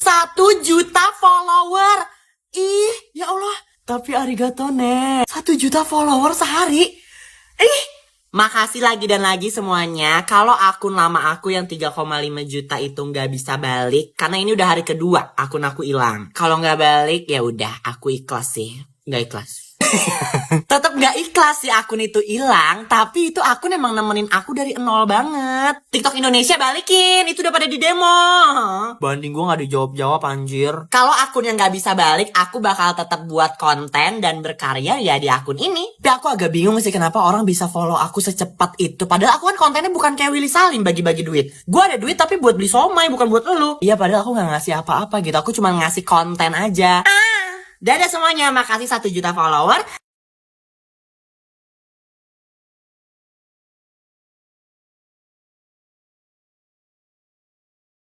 1 juta follower. Ih, ya Allah. Tapi arigato ne. 1 juta follower sehari. Makasih lagi dan lagi semuanya. Kalau akun lama aku yang 3,5 juta itu nggak bisa balik, karena ini udah hari kedua akun aku hilang. Kalau nggak balik ya udah, aku ikhlas sih. Nggak ikhlas. Tetap nggak ikhlas sih akun itu hilang, tapi itu akun emang nemenin aku dari nol banget. TikTok Indonesia balikin, itu udah pada di demo. Banding gue nggak dijawab-jawab anjir. Kalau akun yang nggak bisa balik, aku bakal tetap buat konten dan berkarya ya di akun ini. Tapi aku agak bingung sih kenapa orang bisa follow aku secepat itu. Padahal aku kan kontennya bukan kayak Willy Salim bagi-bagi duit. Gue ada duit tapi buat beli somai, bukan buat elu. Iya padahal aku nggak ngasih apa-apa gitu. Aku cuma ngasih konten aja. Dadah semuanya, makasih 1 juta follower.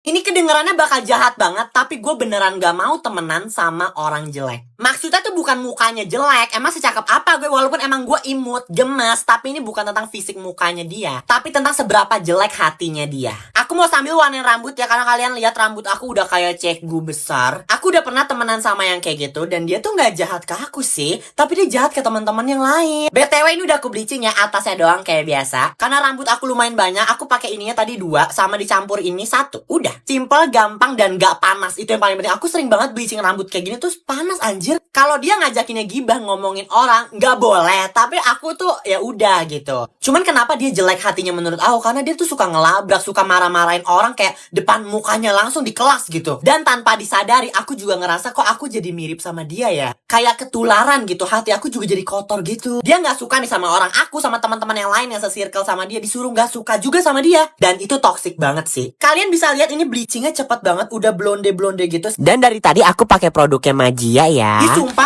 Ini kedengarannya bakal jahat banget, tapi gue beneran gak mau temenan sama orang jelek. Maksudnya tuh bukan mukanya jelek, emang secakep apa gue, walaupun emang gue imut, gemes, tapi ini bukan tentang fisik mukanya dia, tapi tentang seberapa jelek hatinya dia. Aku mau sambil warnain rambut ya, karena kalian lihat rambut aku udah kayak cekgu besar. Aku udah pernah temenan sama yang kayak gitu, dan dia tuh gak jahat ke aku sih, tapi dia jahat ke teman-teman yang lain. BTW ini udah aku bleaching ya, atasnya doang kayak biasa. Karena rambut aku lumayan banyak, aku pakai ininya tadi 2, sama dicampur ini 1. Udah. Simple, gampang, dan gak panas. Itu yang paling penting. Aku sering banget bleaching rambut kayak gini terus panas anjir. Kalau dia ngajakinnya gibah ngomongin orang, gak boleh. Tapi aku tuh ya udah gitu. Cuman kenapa dia jelek hatinya menurut aku? Karena dia tuh suka ngelabrak, suka marah-marahin orang kayak depan mukanya langsung di kelas gitu. Dan tanpa disadari, aku juga ngerasa kok aku jadi mirip sama dia ya. Kayak ketularan gitu. Hati aku juga jadi kotor gitu. Dia gak suka nih sama orang aku, sama teman-teman yang lain yang se-circle sama dia. Disuruh gak suka juga sama dia. Dan itu toxic banget sih. Kalian bisa lihat ini bleachingnya cepet banget, udah blonde-blonde gitu. Dan dari tadi aku pakai produknya Majia ya.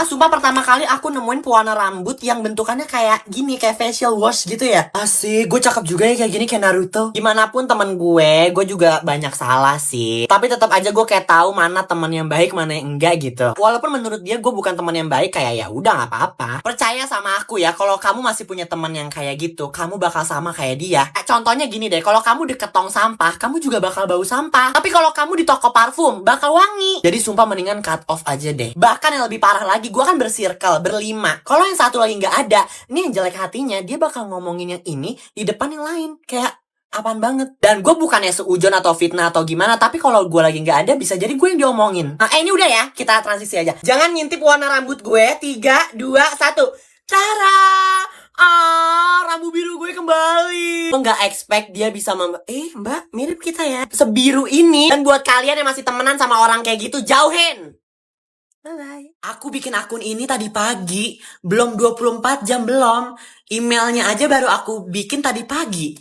Sumpah pertama kali aku nemuin pewarna rambut yang bentukannya kayak gini, kayak facial wash gitu ya. Asik, gue cakep juga ya kayak gini, kayak Naruto. Gimana pun temen gue juga banyak salah sih. Tapi tetap aja gue kayak tahu mana teman yang baik, mana yang enggak gitu. Walaupun menurut dia gue bukan teman yang baik, kayak ya udah nggak apa-apa. Percaya sama aku ya, kalau kamu masih punya teman yang kayak gitu, kamu bakal sama kayak dia. Contohnya gini deh, kalau kamu deket tong sampah, kamu juga bakal bau sampah. Tapi kalau kamu di toko parfum, bakal wangi. Jadi sumpah mendingan cut off aja deh. Bahkan yang lebih parah lagi, gue kan bersirkel, berlima. Kalau yang satu lagi nggak ada, ini yang jelek hatinya, dia bakal ngomongin yang ini di depan yang lain. Kayak apaan banget. Dan gue bukannya seujon atau fitnah atau gimana, tapi kalau gue lagi nggak ada, bisa jadi gue yang diomongin. Nah, ini udah ya, kita transisi aja. Jangan ngintip warna rambut gue. 3, 2, 1. Cara! Rambut biru gue kembali. Gue gak expect dia bisa Mbak, mirip kita ya. Sebiru ini. Dan buat kalian yang masih temenan sama orang kayak gitu, jauhin. Bye-bye. Aku bikin akun ini tadi pagi. Belum 24 jam belum. Emailnya aja baru aku bikin tadi pagi.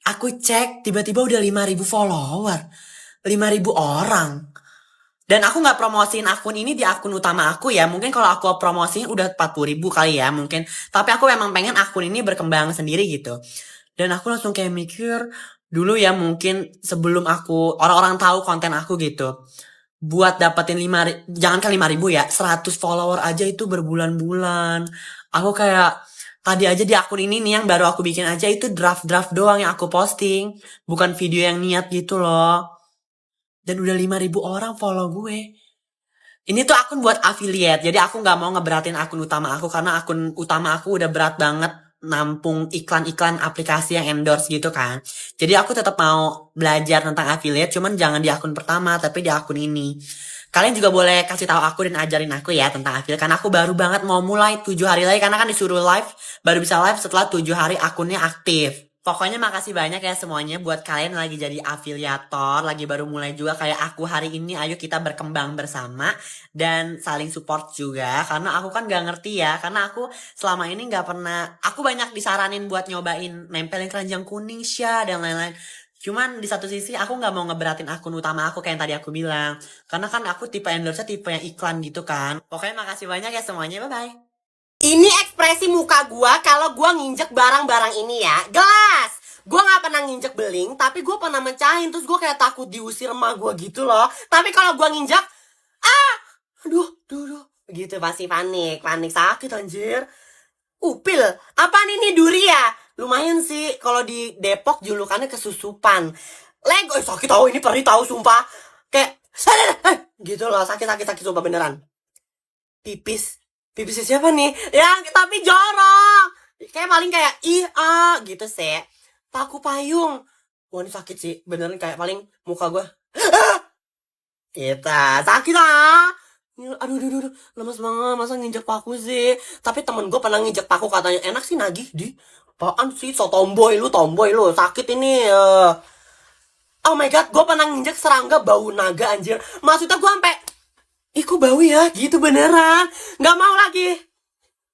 Aku cek, tiba-tiba udah 5.000 follower. 5.000 orang. Dan aku gak promosiin akun ini di akun utama aku ya. Mungkin kalau aku promosiin udah 40.000 kali ya mungkin. Tapi aku memang pengen akun ini berkembang sendiri gitu. Dan aku langsung kayak mikir, dulu ya mungkin sebelum aku, orang-orang tahu konten aku gitu. Buat dapetin 5, jangan kan 5.000 ya, 100 follower aja itu berbulan-bulan. Aku kayak, tadi aja di akun ini nih yang baru aku bikin aja itu draft-draft doang yang aku posting. Bukan video yang niat gitu loh. Dan udah 5.000 orang follow gue. Ini tuh akun buat affiliate. Jadi aku gak mau ngeberatin akun utama aku. Karena akun utama aku udah berat banget nampung iklan-iklan aplikasi yang endorse gitu kan. Jadi aku tetap mau belajar tentang affiliate. Cuman jangan di akun pertama, tapi di akun ini. Kalian juga boleh kasih tahu aku dan ajarin aku ya tentang affiliate. Karena aku baru banget mau mulai 7 hari lagi. Karena kan disuruh live, baru bisa live setelah 7 hari akunnya aktif. Pokoknya makasih banyak ya semuanya buat kalian lagi jadi afiliator, lagi baru mulai juga kayak aku hari ini. Ayo kita berkembang bersama dan saling support juga. Karena aku kan gak ngerti ya, karena aku selama ini gak pernah, aku banyak disaranin buat nyobain nempelin keranjang kuning, Sya, dan lain-lain. Cuman di satu sisi aku gak mau ngeberatin akun utama aku kayak yang tadi aku bilang. Karena kan aku tipe endorse tipe yang iklan gitu kan. Pokoknya makasih banyak ya semuanya, bye-bye. Ini ekspresi muka gua kalau gua nginjek barang-barang ini ya. Gelas! Gua gak pernah nginjek beling, tapi gua pernah mencahin. Terus gua kayak takut diusir emak gua gitu loh. Tapi kalau gua nginjek, aduh. Gitu pasti panik sakit anjir. Upil, apaan ini duri ya? Lumayan sih, kalau di Depok julukannya kesusupan. Lego, sakit tahu ini perih tahu sumpah. Kayak, Gitu loh, sakit sumpah beneran. Pipisnya siapa nih? Ya, tapi jorok. Kayak paling kayak gitu sih. Paku payung. Wah, ini sakit sih. Beneran kayak paling muka gue. Kita sakit Aduh, lemes banget. Masa nginjek paku sih? Tapi temen gue pernah nginjek paku katanya enak sih nagih di. Apaan sih? So tomboy lu. Sakit ini. Oh my god, gue pernah nginjek serangga bau naga anjir. Maksudnya gue sampai, ih kok bau ya? Gitu beneran. Nggak mau lagi.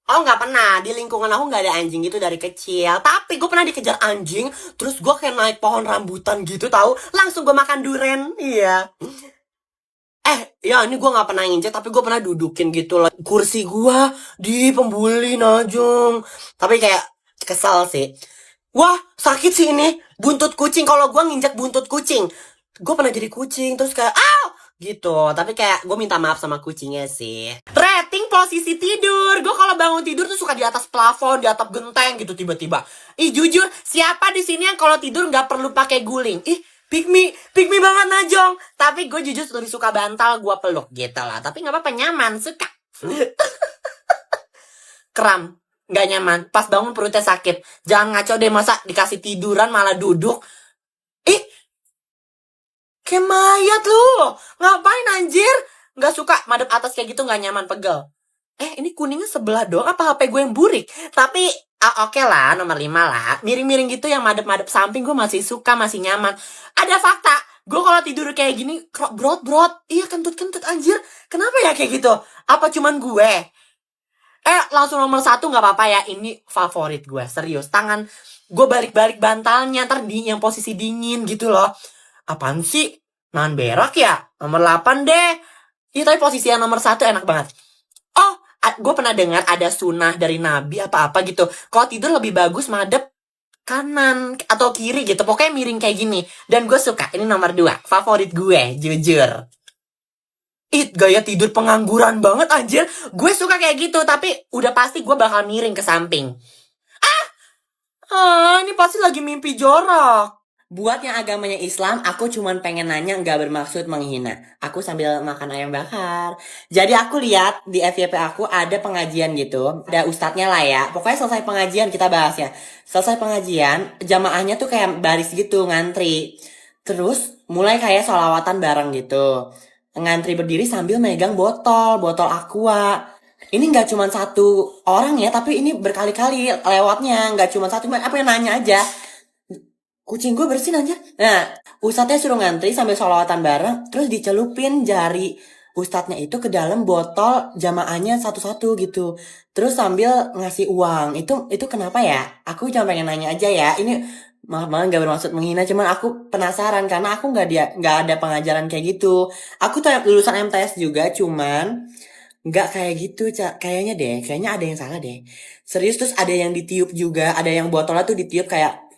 Oh nggak pernah, di lingkungan aku nggak ada anjing gitu dari kecil. Tapi gue pernah dikejar anjing, terus gue kayak naik pohon rambutan gitu tahu, langsung gue makan duren. Iya. Ya ini gue nggak pernah nginjek, tapi gue pernah dudukin gitu loh. Kursi gue di pembuli Najong. Tapi kayak kesal sih. Wah sakit sih ini, buntut kucing. Kalau gue nginjek buntut kucing, gue pernah jadi kucing, terus kayak gitu. Tapi kayak gue minta maaf sama kucingnya sih. Rating posisi tidur. Gue kalau bangun tidur tuh suka di atas plafon, di atap genteng gitu tiba-tiba. Ih jujur, siapa di sini yang kalau tidur nggak perlu pakai guling? Ih, pick me banget Najong. Tapi gue jujur lebih suka bantal, gue peluk gitu lah. Tapi nggak apa-apa, nyaman, suka. Kram, nggak nyaman. Pas bangun perutnya sakit. Jangan ngaco deh, masa dikasih tiduran malah duduk. Ih, kayak mayat lu. Ngapain anjir? Nggak suka madep atas kayak gitu, nggak nyaman, pegel. Ini kuningnya sebelah doang apa HP gue yang burik? Tapi oke lah, nomor 5 lah. Miring-miring gitu yang madep-madep samping gue masih suka, masih nyaman. Ada fakta, gue kalau tidur kayak gini brot. Iya, kentut-kentut anjir. Kenapa ya kayak gitu? Apa cuman gue? Langsung nomor 1 nggak apa-apa ya. Ini favorit gue, serius. Tangan gue balik-balik bantalnya, ntar di yang posisi dingin gitu loh. Apaan sih? Nahan berak ya? Nomor 8 deh. Iya, tapi posisi yang nomor 1 enak banget. Oh, gue pernah dengar ada sunnah dari Nabi apa-apa gitu. Kalau tidur lebih bagus madep kanan atau kiri gitu. Pokoknya miring kayak gini. Dan gue suka. Ini nomor 2. Favorit gue, jujur. Gaya tidur pengangguran banget anjir. Gue suka kayak gitu. Tapi udah pasti gue bakal miring ke samping. Ini pasti lagi mimpi jorok. Buat yang agamanya Islam, aku cuman pengen nanya, nggak bermaksud menghina. Aku sambil makan ayam bakar. Jadi aku lihat di FYP aku ada pengajian gitu. Ada ustadznya lah ya. Pokoknya selesai pengajian kita bahasnya. Selesai pengajian, jamaahnya tuh kayak baris gitu, ngantri. Terus mulai kayak sholawatan bareng gitu. Ngantri berdiri sambil megang botol aqua. Ini nggak cuma satu orang ya, tapi ini berkali-kali lewatnya. Nggak cuma satu, apa yang nanya aja. Kucing gue bersin aja. Nah, ustadznya suruh ngantri sambil sholawatan bareng, terus dicelupin jari ustadznya itu ke dalam botol jamaahnya satu-satu gitu. Terus sambil ngasih uang. Itu kenapa ya? Aku cuma pengen nanya aja ya. Ini maaf banget nggak bermaksud menghina, cuman aku penasaran karena aku nggak ada pengajaran kayak gitu. Aku tuh lulusan MTS juga, cuman nggak kayak gitu, kayaknya ada yang salah deh. Serius, terus ada yang ditiup juga, ada yang botolnya tuh ditiup kayak,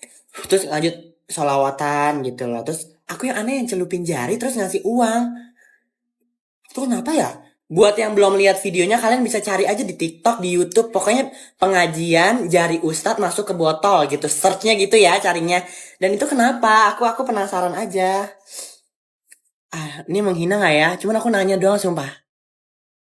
terus lanjut sholawatan gitu loh. Terus aku yang aneh yang celupin jari terus ngasih uang. Itu kenapa ya? Buat yang belum lihat videonya, kalian bisa cari aja di TikTok, di YouTube. Pokoknya pengajian jari ustadz masuk ke botol gitu. Searchnya gitu ya carinya. Dan itu kenapa? Aku penasaran aja. Ini menghina gak ya? Cuman aku nanya doang sumpah.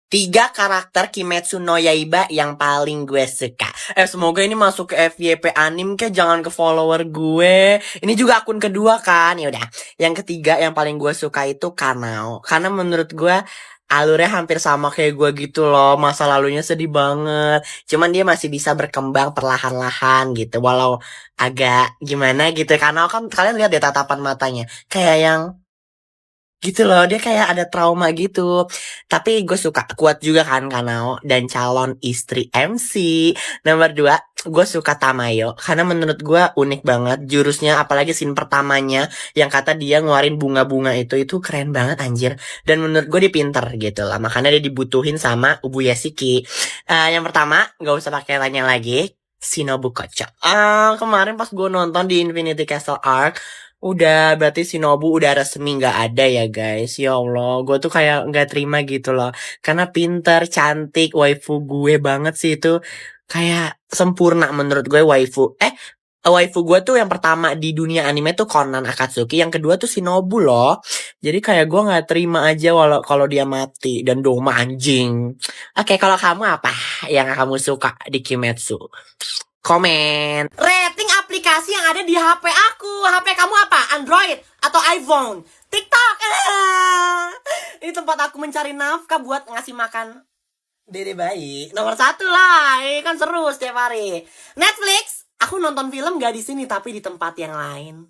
3 karakter Kimetsu no Yaiba yang paling gue suka. Semoga ini masuk ke FYP anim jangan ke follower gue. Ini juga akun kedua kan. Ya udah. Yang ketiga yang paling gue suka itu Kanao. Karena menurut gue alurnya hampir sama kayak gue gitu loh. Masa lalunya sedih banget. Cuman dia masih bisa berkembang perlahan-lahan gitu. Walau agak gimana gitu. Kanao kan kalian lihat deh tatapan matanya. Kayak yang gitu loh, dia kayak ada trauma gitu. Tapi gue suka, kuat juga kan Kanao. Dan calon istri MC nomor 2, gue suka Tamayo. Karena menurut gue unik banget jurusnya. Apalagi scene pertamanya yang kata dia ngeluarin bunga-bunga itu keren banget anjir. Dan menurut gue dia pinter gitu lah. Makanya dia dibutuhin sama Ubu Yasiki. Yang pertama, gak usah pakai tanya lagi, Shinobu Kocho. Kemarin pas gue nonton di Infinity Castle Arc, udah berarti Shinobu udah resmi nggak ada ya guys. Ya Allah, gue tuh kayak nggak terima gitu loh. Karena pinter, cantik, waifu gue banget sih itu. Kayak sempurna menurut gue waifu. waifu gue tuh yang pertama di dunia anime tuh Conan Akatsuki, yang kedua tuh Shinobu loh. Jadi kayak gue nggak terima aja walau kalau dia mati dan Doma anjing. Oke, kalau kamu apa yang kamu suka di Kimetsu? Komen. Rating aplikasi yang ada di HP aku. HP kamu apa? Android atau iPhone? TikTok. Ini tempat aku mencari nafkah buat ngasih makan dede bayi. Nomor 1 lah. Ini kan seru setiap hari. Netflix. Aku nonton film gak di sini tapi di tempat yang lain.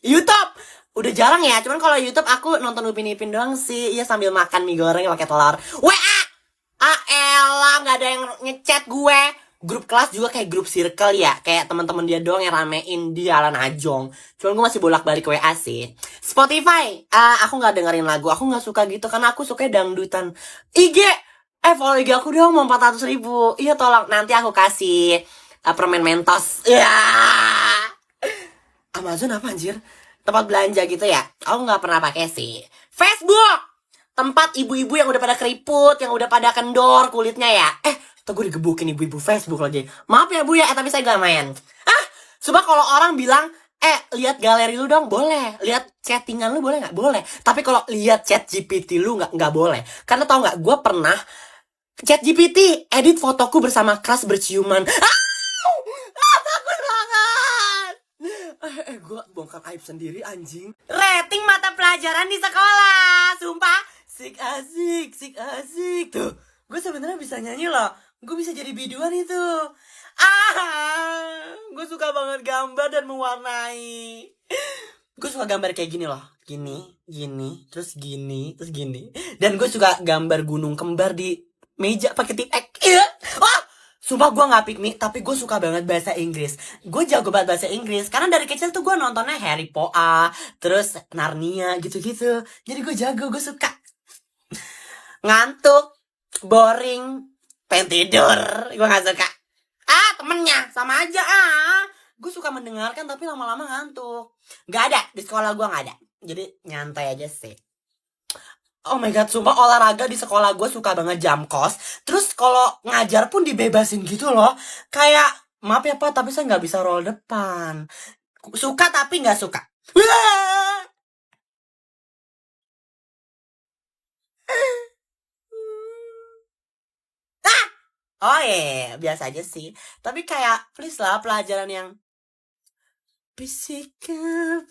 YouTube. Udah jarang ya. Cuman kalau YouTube aku nonton Upin Ipin doang sih. Iya, sambil makan mie goreng pakai telur. WA. Ah elah, nggak ada yang ngechat gue. Grup kelas juga kayak grup circle ya, kayak teman-teman dia doang yang ramein di Alan Ajong. Cuman gue masih bolak-balik WA sih. Spotify, aku nggak dengerin lagu, aku nggak suka gitu karena aku suka dangdutan. IG, follow IG aku dong mau 400.000. Iya tolong, nanti aku kasih permen Mentos. Ya. Amazon apa anjir? Tempat belanja gitu ya? Aku nggak pernah pakai sih. Facebook, tempat ibu-ibu yang udah pada keriput, yang udah pada kendor kulitnya ya. Tuh gue digebukin ibu-ibu Facebook lagi. Maaf ya bu ya, tapi saya gak main. Coba kalau orang bilang, lihat galeri lu dong, boleh. Lihat chattingan lu boleh nggak? Boleh. Tapi kalau lihat chat GPT lu nggak boleh. Karena tau nggak, gue pernah chat GPT edit fotoku bersama kelas berciuman. Takut banget. Gue bongkar aib sendiri anjing. Rating mata pelajaran di sekolah, sumpah. Sik asik tuh. Gue sebenarnya bisa nyanyi loh. Gue bisa jadi biduan itu. Gue suka banget gambar dan mewarnai. Gue suka gambar kayak gini loh. Gini, terus gini. Dan gue suka gambar gunung kembar di meja pakai tip X. Sumpah gue gak pick me, tapi gue suka banget bahasa Inggris. Gue jago banget bahasa Inggris, karena dari kecil tuh gue nontonnya Harry Potter, terus Narnia gitu-gitu. Jadi gue jago, gue suka. Ngantuk, boring, pengen tidur, gue gak suka. Temennya, sama aja gue suka mendengarkan tapi lama-lama ngantuk. Gak ada, di sekolah gue gak ada. Jadi nyantai aja sih. Oh my god, sumpah olahraga di sekolah gue suka banget jam kos. Terus kalau ngajar pun dibebasin gitu loh. Kayak, maaf ya pak, tapi saya gak bisa roll depan. Suka tapi gak suka. Oh iya, biasa aja sih. Tapi kayak, please lah pelajaran yang fisika.